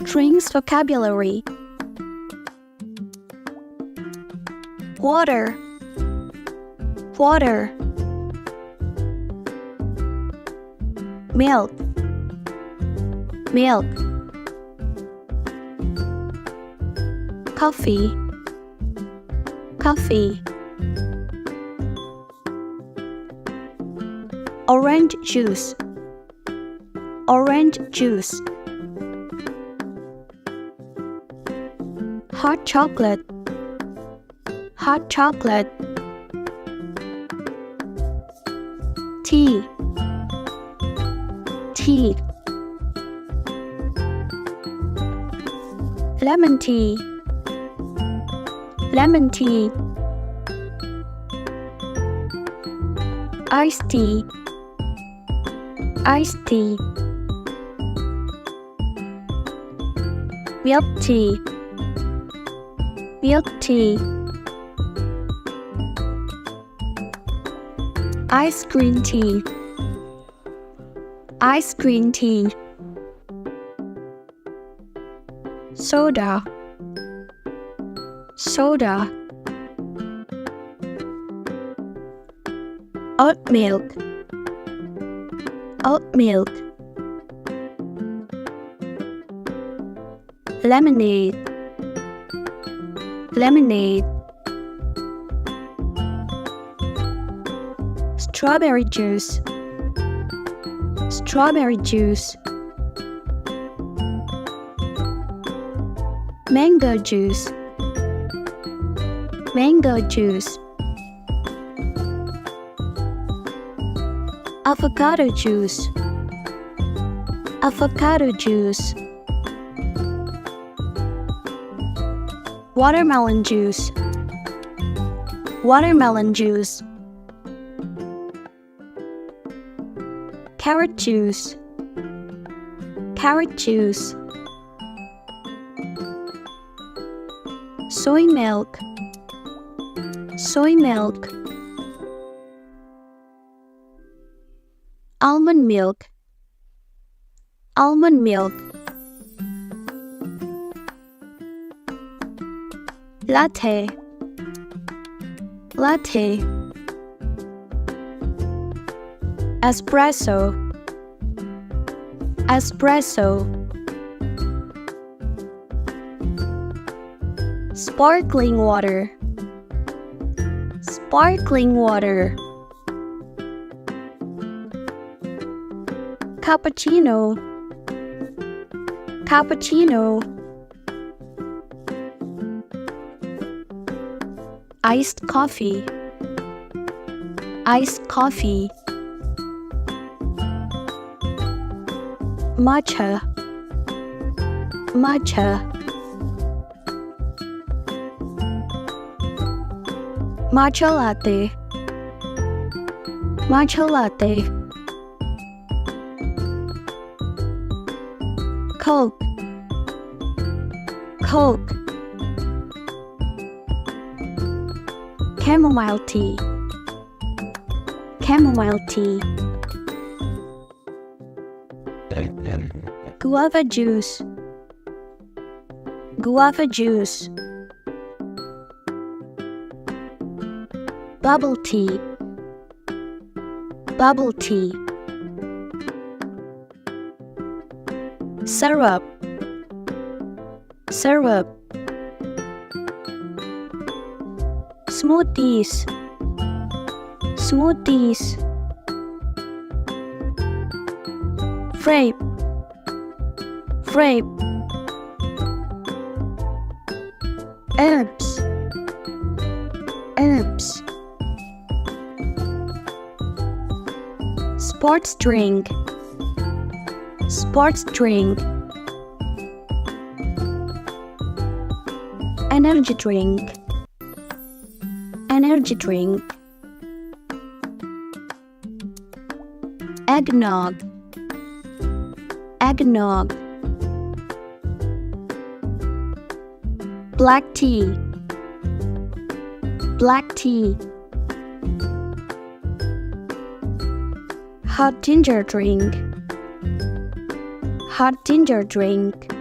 Drinks vocabulary. Water, water. Milk, milk. Coffee, coffee. Orange juice, orange juice. Hot chocolate, hot chocolate. Tea, tea. Lemon tea, lemon tea. Iced tea, iced tea. Milk tea, milk tea. Ice green tea, ice green tea. Soda, soda. Oat milk, oat milk. Lemonade, lemonade. Strawberry juice, strawberry juice. Mango juice, mango juice. Avocado juice, avocado juice. Watermelon juice, watermelon juice. Carrot juice, carrot juice. Soy milk, soy milk. Almond milk, almond milk. Latte, latte. Espresso, espresso. Sparkling water, sparkling water. Cappuccino, cappuccino. Iced coffee, iced coffee. Matcha, matcha. Matcha latte, matcha latte. Coke, Coke. Chamomile tea, chamomile tea. Guava juice, guava juice. Bubble tea, bubble tea. Syrup, syrup. Smoothies, smoothies. Frappe, frappe. Herbs, herbs. Sports drink, sports drink. Energy drink, energy drink. Eggnog, eggnog. Black tea, black tea. Hot ginger drink, hot ginger drink.